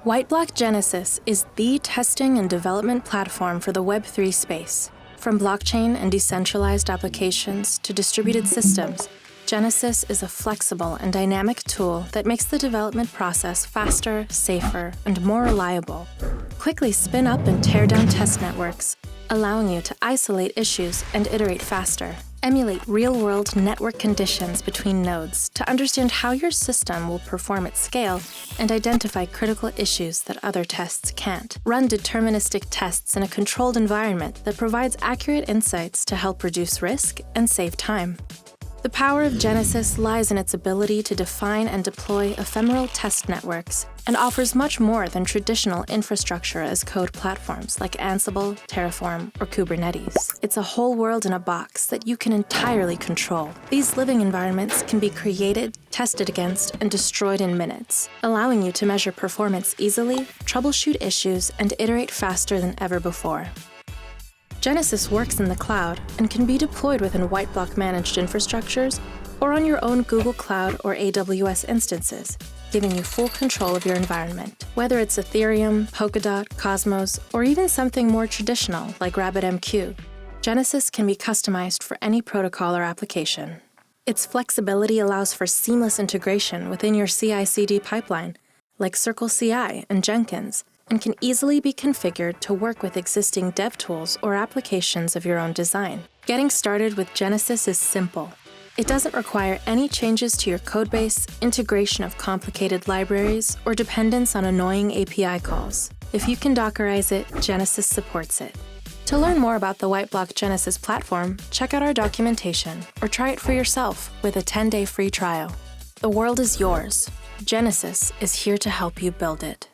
Whiteblock Genesis is the testing and development platform for the Web3 space. From blockchain and decentralized applications to distributed systems, Genesis is a flexible and dynamic tool that makes the development process faster, safer, and more reliable. Quickly spin up and tear down test networks, allowing you to isolate issues and iterate faster. Emulate real-world network conditions between nodes to understand how your system will perform at scale and identify critical issues that other tests can't. Run deterministic tests in a controlled environment that provides accurate insights to help reduce risk and save time. The power of Genesis lies in its ability to define and deploy ephemeral test networks and offers much more than traditional infrastructure as code platforms like Ansible, Terraform, or Kubernetes. It's a whole world in a box that you can entirely control. These living environments can be created, tested against, and destroyed in minutes, allowing you to measure performance easily, troubleshoot issues, and iterate faster than ever before. Genesis works in the cloud and can be deployed within Whiteblock managed infrastructures or on your own Google Cloud or AWS instances, giving you full control of your environment. Whether it's Ethereum, Polkadot, Cosmos, or even something more traditional like RabbitMQ, Genesis can be customized for any protocol or application. Its flexibility allows for seamless integration within your CI/CD pipeline, like Circle CI and Jenkins, and can easily be configured to work with existing dev tools or applications of your own design. Getting started with Genesis is simple. It doesn't require any changes to your codebase, integration of complicated libraries, or dependence on annoying API calls. If you can Dockerize it, Genesis supports it. To learn more about the Whiteblock Genesis platform, check out our documentation or try it for yourself with a 10-day free trial. The world is yours. Genesis is here to help you build it.